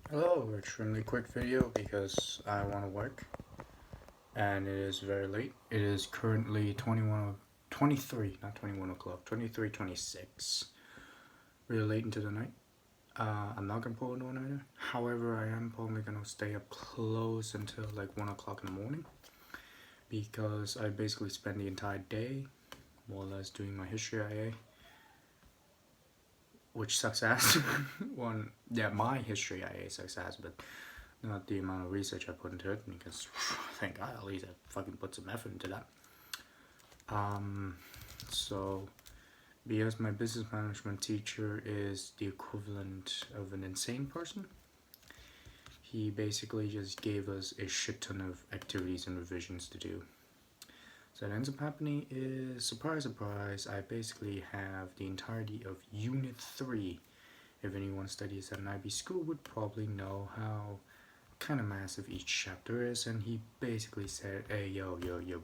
Hello, extremely quick video because I want to work and it is very late. It is currently 23, not 21 o'clock, 23:26. Really late into the night. I'm not gonna pull an all-nighter. However, I am probably gonna stay up close until like 1 o'clock in the morning because I basically spend the entire day more or less doing my history IA, which sucks ass. My history IA sucks ass, but not the amount of research I put into it because thank God at least I fucking put some effort into that. So because my business management teacher is the equivalent of an insane person, he basically just gave us a shit ton of activities and revisions to do. So what ends up happening is, surprise, surprise, I basically have the entirety of Unit 3. If anyone studies at an IB school would probably know how kind of massive each chapter is, and he basically said, hey, yo,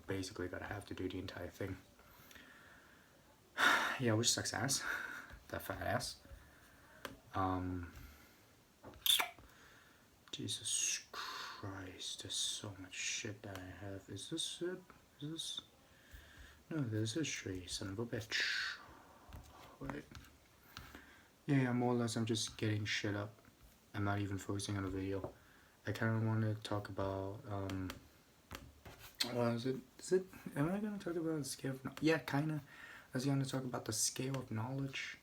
basically gotta have to do the entire thing. Yeah, which sucks ass. That fat ass. Jesus Christ, there's so much shit that I have. Is this it? Is this? No, there's history, son of a bitch. Wait. Yeah, more or less I'm just getting shit up. I'm not even focusing on the video. I kind of want to talk about, is it, am I going to talk about the scale of, yeah, kind of. I was going to talk about the scale of knowledge,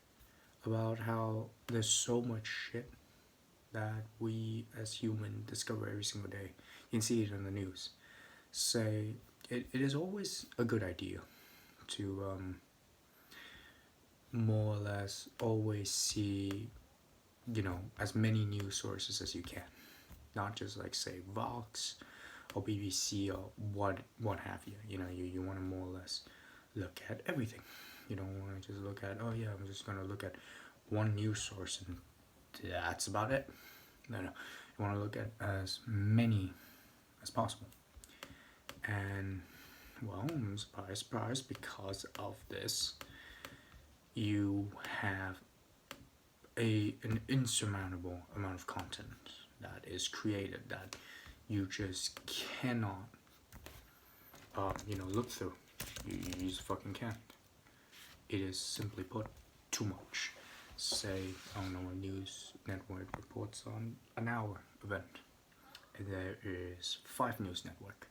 about how there's so much shit that we as humans discover every single day. You can see it in the news. Say, it is always a good idea to more or less always see, as many news sources as you can. Not just like, say, Vox or BBC or what have you. You want to more or less look at everything. You don't want to just look at, oh yeah, I'm just going to look at one news source and that's about it. No. You want to look at as many as possible. And, well, surprise, surprise, because of this, you have an insurmountable amount of content that is created that you just cannot, look through. You just fucking can't. It is simply put too much. Say, I don't know, a news network reports on an hour event. There is 5 news network.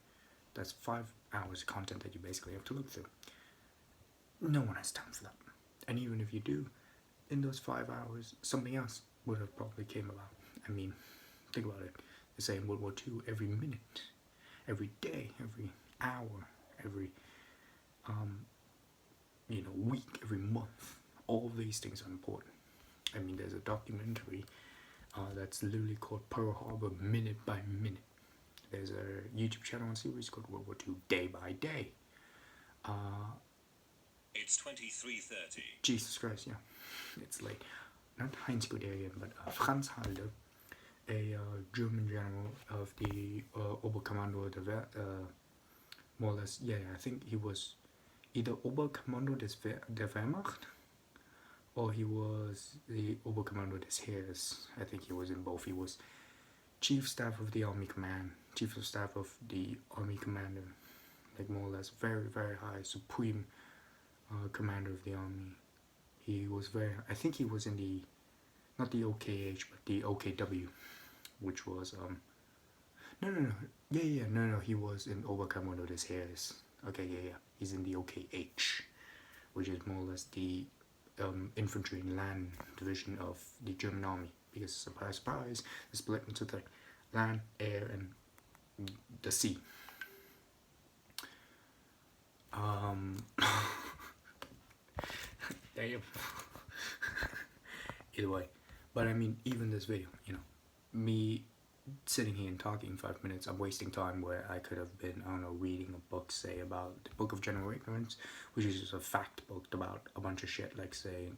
That's 5 hours of content that you basically have to look through. No one has time for that. And even if you do, in those 5 hours, something else would have probably came about. I mean, think about it. They say in World War II, every minute, every day, every hour, every week, every month, all of these things are important. I mean, there's a documentary that's literally called Pearl Harbor Minute by Minute. There's a YouTube channel and series called World War II Day by Day. It's 23:30. Jesus Christ, yeah, it's late. Not Heinz Guderian, but Franz Halder, a German general of the Oberkommando more or less, I think he was either Oberkommando der Wehrmacht or he was the Oberkommando des Heeres. I think he was in both. He was Chief Staff of the Army Command, Chief of Staff of the Army Commander, like more or less very, very high, supreme commander of the army. He was I think he was in the, not the OKH, but the OKW, which was, no, he was in Oberkommando des Heeres. Okay, he's in the OKH, which is more or less the infantry and land division of the German army, because surprise, surprise, it's split into the land, air, and the sea. Damn. Either way, but I mean, even this video, me sitting here and talking 5 minutes, I'm wasting time where I could have been, I don't know, reading a book, say, about the Book of General Ignorance, which is just a fact book about a bunch of shit, like, say,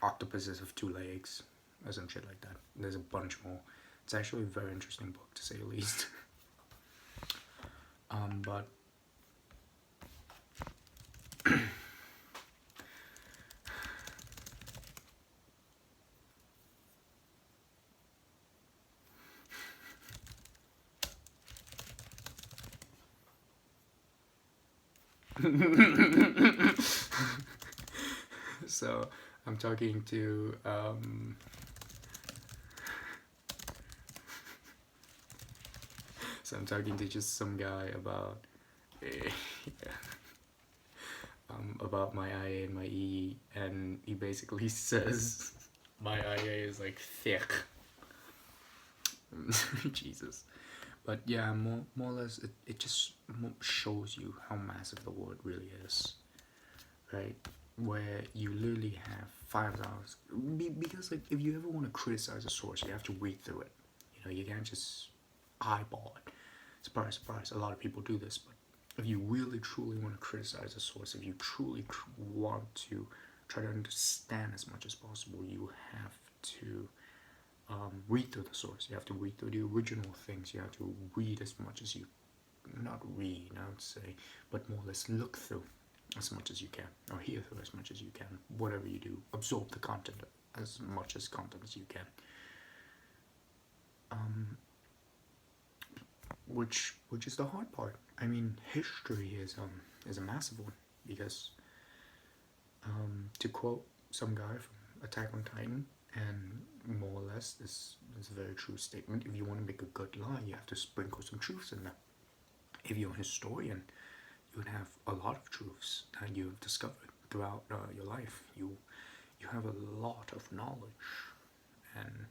octopuses of 2 legs, or some shit like that. There's a bunch more. It's actually a very interesting book, to say the least. But So I'm talking to so I'm talking to just some guy about about my IA and my EE, and he basically says my IA is like thick. Jesus. But yeah, more or less, it just shows you how massive the world really is, right? Where you literally have 5,000. Because, like, if you ever want to criticize a source, you have to read through it. You know, you can't just eyeball it. Surprise, surprise, a lot of people do this, but if you really truly want to criticize a source, if you truly want to try to understand as much as possible, you have to read through the source. You have to read through the original things. You have to read as much as you, not read, I would say, but more or less look through as much as you can, or hear through as much as you can. Whatever you do, absorb the content as much as content as you can. Which is the hard part. I mean, history is a massive one, because to quote some guy from Attack on Titan, and more or less this is a very true statement, if you want to make a good lie, you have to sprinkle some truths in there. If you're a historian, you would have a lot of truths that you have discovered throughout your life. You have a lot of knowledge, and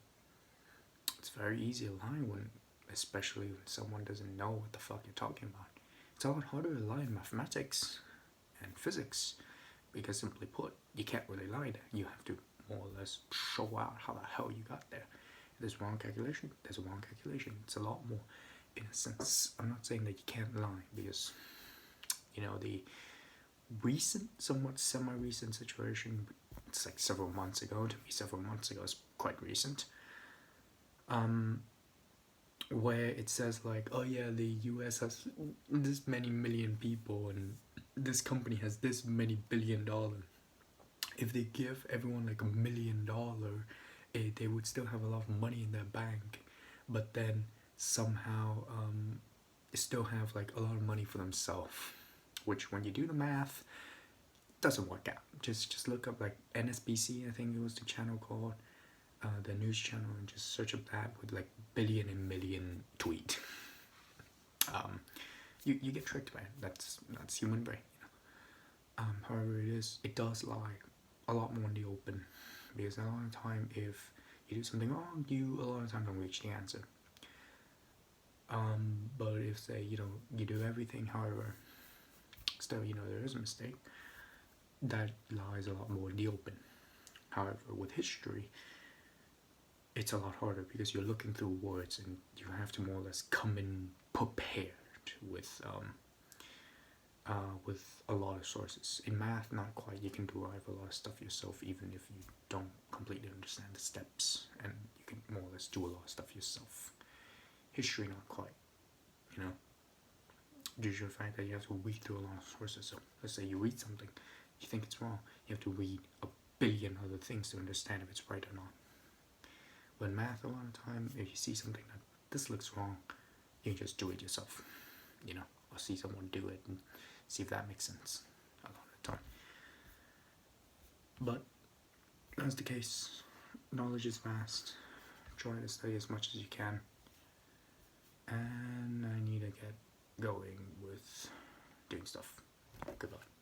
it's very easy to lie when, especially when someone doesn't know what the fuck you're talking about. It's a lot harder to lie in mathematics and physics, because simply put, you can't really lie there. You have to more or less show out how the hell you got there. If there's wrong calculation, there's a wrong calculation. It's a lot more, in a sense. I'm not saying that you can't lie, because, you know, the recent, somewhat semi-recent situation, it's like several months ago. To me, several months ago is quite recent. Where it says like, oh yeah, the US has this many million people, and this company has this many $1 billion. If they give everyone like $1 million, they would still have a lot of money in their bank, but then somehow still have like a lot of money for themselves, which when you do the math doesn't work out. Just look up like NSBC, I think it was the channel called, the news channel, and just search up that with like billion and million tweet. You get tricked by it. That's human brain. You know? However, it does lie a lot more in the open, because a lot of time if you do something wrong, you a lot of time don't reach the answer. But if say you do everything, however, still there is a mistake, that lies a lot more in the open. However, with history, it's a lot harder, because you're looking through words, and you have to more or less come in prepared with a lot of sources. In math, not quite. You can derive a lot of stuff yourself, even if you don't completely understand the steps, and you can more or less do a lot of stuff yourself. History, not quite. Due to the fact that you have to read through a lot of sources. So let's say you read something, you think it's wrong, you have to read a billion other things to understand if it's right or not. But in math, a lot of time, if you see something that this looks wrong, you just do it yourself, or see someone do it and see if that makes sense a lot of the time. But that's the case. Knowledge is vast. Try to study as much as you can. And I need to get going with doing stuff. Goodbye.